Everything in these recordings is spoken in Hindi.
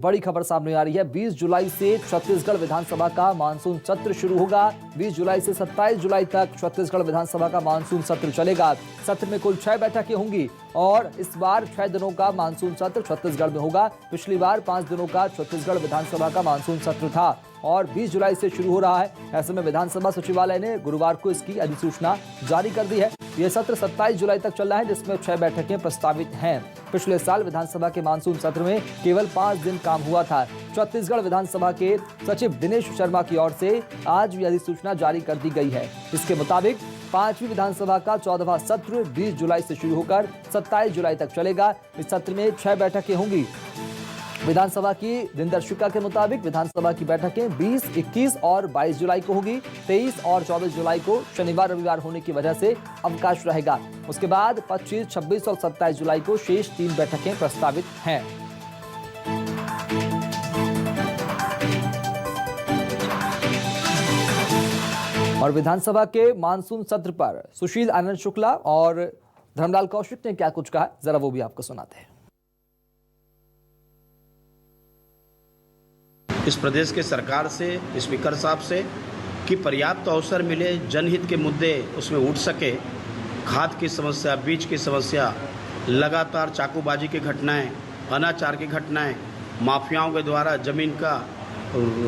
बड़ी खबर सामने आ रही है। 20 जुलाई से छत्तीसगढ़ विधानसभा का मानसून सत्र शुरू होगा। 20 जुलाई से 27 जुलाई तक छत्तीसगढ़ विधानसभा का मानसून सत्र चलेगा। सत्र में कुल 6 बैठकें होंगी और इस बार 6 दिनों का मानसून सत्र छत्तीसगढ़ में होगा। पिछली बार 5 दिनों का छत्तीसगढ़ विधानसभा का मानसून सत्र था और 20 जुलाई से शुरू हो रहा है। ऐसे में विधानसभा सचिवालय ने गुरुवार को इसकी अधिसूचना जारी कर दी है। यह सत्र 27 जुलाई तक चलना है, जिसमें 6 बैठकें प्रस्तावित हैं। पिछले साल विधानसभा के मानसून सत्र में केवल 5 दिन काम हुआ था। छत्तीसगढ़ विधानसभा के सचिव दिनेश शर्मा की ओर से आज यह अधिसूचना जारी कर दी गई है। इसके मुताबिक 5वीं विधानसभा का 14वां सत्र 20 जुलाई से शुरू होकर 27 जुलाई तक चलेगा। इस सत्र में 6 बैठकें होंगी। विधानसभा की दिनदर्शिका के मुताबिक विधानसभा की बैठकें 20, 21 और 22 जुलाई को होगी। 23 और 24 जुलाई को शनिवार रविवार होने की वजह से अवकाश रहेगा। उसके बाद 25, 26 और 27 जुलाई को शेष 3 बैठकें प्रस्तावित हैं। और विधानसभा के मानसून सत्र पर सुशील आनंद शुक्ला और धर्मलाल कौशिक ने क्या कुछ कहा, जरा वो भी आपको सुनाते हैं। इस प्रदेश के सरकार से, स्पीकर साहब से कि पर्याप्त अवसर मिले, जनहित के मुद्दे उसमें उठ सके। खाद की समस्या, बीज की समस्या, लगातार चाकूबाजी की घटनाएं, अनाचार की घटनाएं, माफियाओं के द्वारा ज़मीन का,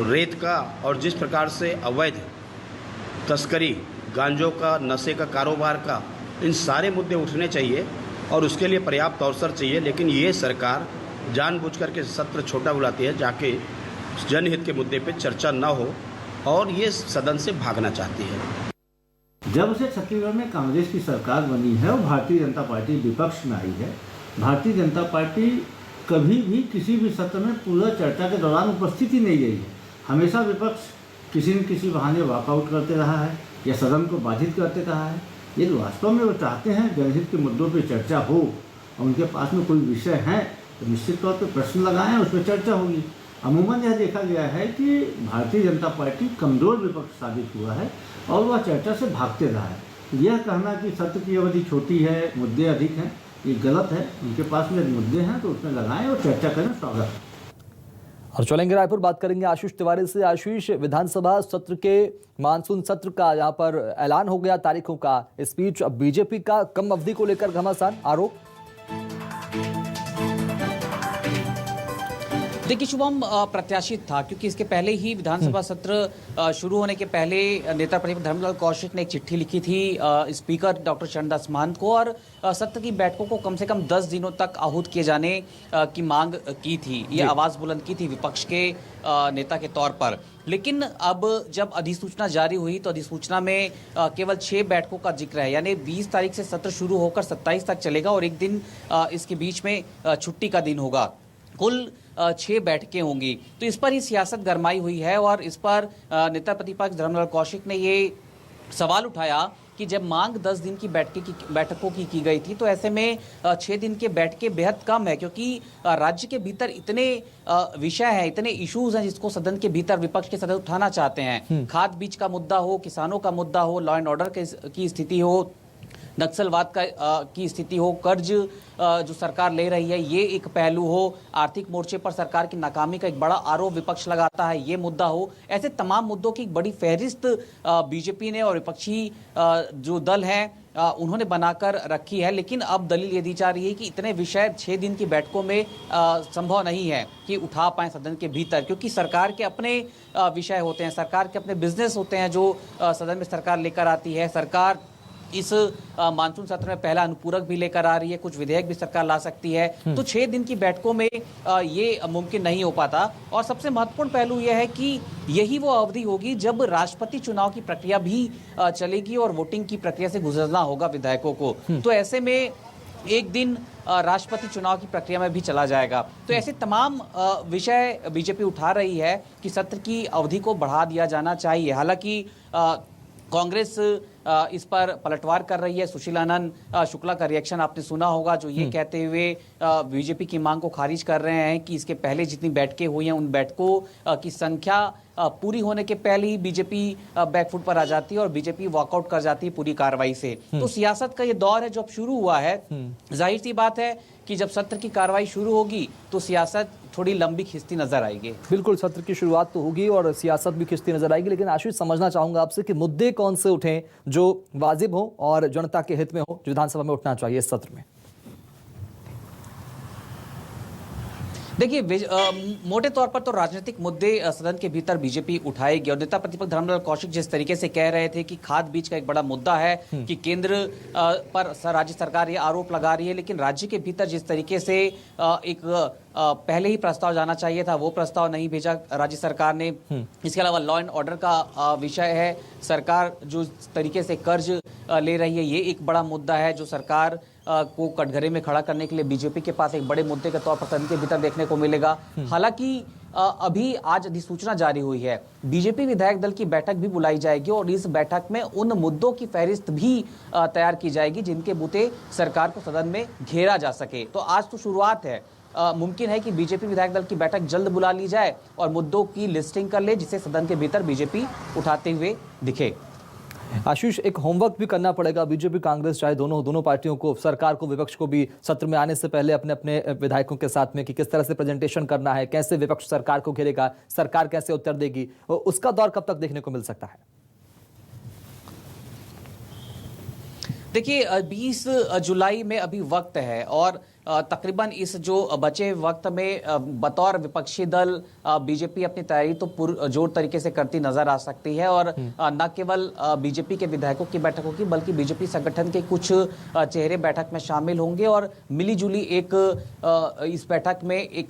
रेत का और जिस प्रकार से अवैध तस्करी, गांजों का, नशे का कारोबार का, इन सारे मुद्दे उठने चाहिए और उसके लिए पर्याप्त अवसर चाहिए। लेकिन ये सरकार जानबूझकर के सत्र छोटा बुलाती है, जाके जनहित के मुद्दे पे चर्चा न हो और ये सदन से भागना चाहती है। जब से छत्तीसगढ़ में कांग्रेस की सरकार बनी है और भारतीय जनता पार्टी विपक्ष में आई है, भारतीय जनता पार्टी कभी भी किसी भी सत्र में पूरा चर्चा के दौरान उपस्थित ही नहीं रही है। हमेशा विपक्ष किसी न किसी बहाने वॉकआउट करते रहा है या सदन को बाधित करते रहा है। यदि वास्तव में वो चाहते हैं जनहित के मुद्दों पर चर्चा हो और उनके पास में कोई विषय है तो निश्चित तौर पर प्रश्न लगाएं, उस पर चर्चा होगी। अमूमन यह देखा गया है कि भारतीय जनता पार्टी कमज़ोर विपक्ष साबित हुआ है और वह चर्चा से भागते रहा है। यह कहना कि सत्र की अवधि छोटी है, मुद्दे अधिक हैं, ये गलत है। उनके पास में मुद्दे हैं तो उसमें लगाएं और चर्चा करें। स्वागत है। और चलेंगे रायपुर, बात करेंगे आशीष तिवारी से। आशीष, विधानसभा सत्र के मानसून सत्र का यहाँ पर ऐलान हो गया तारीखों का। इस बीच अब बीजेपी का कम अवधि को लेकर घमासान आरोप। देखिए शुभम, प्रत्याशित था क्योंकि इसके पहले ही विधानसभा सत्र शुरू होने के पहले नेता प्रतिपक्ष धर्मलाल कौशिक ने एक चिट्ठी लिखी थी स्पीकर डॉक्टर चरणदास महंत को और सत्र की बैठकों को कम से कम 10 दिनों तक आहूत किए जाने की मांग की थी। ये आवाज़ बुलंद की थी विपक्ष के नेता के तौर पर। लेकिन अब जब अधिसूचना जारी हुई तो अधिसूचना में केवल 6 बैठकों का जिक्र है, यानी 20 तारीख से सत्र शुरू होकर 27 तक चलेगा और एक दिन इसके बीच में छुट्टी का दिन होगा। कुल 6 बैठकें होंगी। तो इस पर ही सियासत गरमाई हुई है और इस पर नेता प्रतिपक्ष धर्मलाल कौशिक ने ये सवाल उठाया कि जब मांग 10 दिन की बैठकों की गई थी तो ऐसे में 6 दिन के बैठकें बेहद कम है, क्योंकि राज्य के भीतर इतने विषय हैं, इतने इश्यूज हैं जिसको सदन के भीतर विपक्ष के सदस्य उठाना चाहते हैं। खाद बीज का मुद्दा हो, किसानों का मुद्दा हो, लॉ एंड ऑर्डर की स्थिति हो, नक्सलवाद की स्थिति हो, कर्ज जो सरकार ले रही है ये एक पहलू हो, आर्थिक मोर्चे पर सरकार की नाकामी का एक बड़ा आरोप विपक्ष लगाता है ये मुद्दा हो। ऐसे तमाम मुद्दों की एक बड़ी फहरिस्त बीजेपी ने और विपक्षी जो दल हैं उन्होंने बनाकर रखी है। लेकिन अब दलील ये दी जा रही है कि इतने विषय 6 दिन की बैठकों में संभव नहीं है कि उठा पाएं सदन के भीतर, क्योंकि सरकार के अपने विषय होते हैं, सरकार के अपने बिजनेस होते हैं जो सदन में सरकार लेकर आती है। सरकार इस मानसून सत्र में पहला अनुपूरक भी लेकर आ रही है, कुछ विधेयक भी सरकार ला सकती है। तो 6 दिन की बैठकों में ये मुमकिन नहीं हो पाता। और सबसे महत्वपूर्ण पहलू यह है कि यही वो अवधि होगी जब राष्ट्रपति चुनाव की प्रक्रिया भी चलेगी और वोटिंग की प्रक्रिया से गुजरना होगा विधायकों को। तो ऐसे में एक दिन राष्ट्रपति चुनाव की प्रक्रिया में भी चला जाएगा। तो ऐसे तमाम विषय बीजेपी उठा रही है कि सत्र की अवधि को बढ़ा दिया जाना चाहिए। हालांकि कांग्रेस इस पर पलटवार कर रही है। सुशीलानंद शुक्ला का रिएक्शन आपने सुना होगा, जो ये कहते हुए बीजेपी की मांग को खारिज कर रहे हैं कि इसके पहले जितनी बैठकें हुई हैं उन बैठकों की संख्या पूरी होने के पहले ही बीजेपी बैकफुट पर आ जाती है और बीजेपी वॉकआउट कर जाती है पूरी कार्रवाई से। तो सियासत का ये दौर है जो अब शुरू हुआ है। जाहिर सी बात है कि जब सत्र की कार्रवाई शुरू होगी तो सियासत थोड़ी लंबी खिंचती नजर आएगी। बिल्कुल, सत्र की शुरुआत तो होगी और सियासत भी खिंचती नजर आएगी, लेकिन आशीष समझना चाहूंगा आपसे कि मुद्दे कौन से उठें जो वाजिब हो और जनता के हित में हो, जो विधानसभा में उठना चाहिए इस सत्र में। देखिए, मोटे तौर पर तो राजनीतिक मुद्दे सदन के भीतर बीजेपी उठाएगी और नेता प्रतिपक्ष धर्मलाल कौशिक जिस तरीके से कह रहे थे कि खाद बीज का एक बड़ा मुद्दा है कि केंद्र पर राज्य सरकार ये आरोप लगा रही है, लेकिन राज्य के भीतर जिस तरीके से एक पहले ही प्रस्ताव जाना चाहिए था वो प्रस्ताव नहीं भेजा राज्य सरकार ने। इसके अलावा लॉ एंड ऑर्डर का विषय है, सरकार जो तरीके से कर्ज ले रही है ये एक बड़ा मुद्दा है जो सरकार को कटघरे में खड़ा करने के लिए बीजेपी के पास एक बड़े मुद्दे के तौर पर सदन के भीतर देखने को मिलेगा। हालांकि अभी आज अधिसूचना जारी हुई है, बीजेपी विधायक दल की बैठक भी बुलाई जाएगी और इस बैठक में उन मुद्दों की फहरिस्त भी तैयार की जाएगी जिनके बूते सरकार को सदन में घेरा जा सके। तो आज तो शुरुआत है, मुमकिन है कि बीजेपी विधायक दल की बैठक जल्द बुला ली जाए और मुद्दों की लिस्टिंग कर ले जिसे सदन के भीतर बीजेपी उठाते हुए दिखे। आशीष, एक होमवर्क भी करना पड़ेगा बीजेपी कांग्रेस चाहे दोनों पार्टियों को, सरकार को, विपक्ष को भी सत्र में आने से पहले अपने अपने विधायकों के साथ में कि किस तरह से प्रेजेंटेशन करना है, कैसे विपक्ष सरकार को घेरेगा, सरकार कैसे उत्तर देगी, उसका दौर कब तक देखने को मिल सकता है? देखिए, 20 जुलाई में अभी वक्त है और तकरीबन इस जो बचे वक्त में बतौर विपक्षी दल बीजेपी अपनी तैयारी तो पुरजोर तरीके से करती नजर आ सकती है और न केवल बीजेपी के विधायकों की बैठक होगी बल्कि बीजेपी संगठन के कुछ चेहरे बैठक में शामिल होंगे और मिलीजुली एक इस बैठक में एक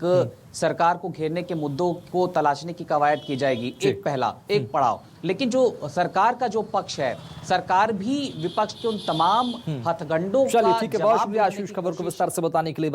सरकार को घेरने के मुद्दों को तलाशने की कवायद की जाएगी। एक पड़ाव। लेकिन जो सरकार का जो पक्ष है, सरकार भी विपक्ष के उन तमाम हथगंडों का चलिए ठीक है, बहुत शुक्रिया आशीष खबर को विस्तार से बताने के लिए।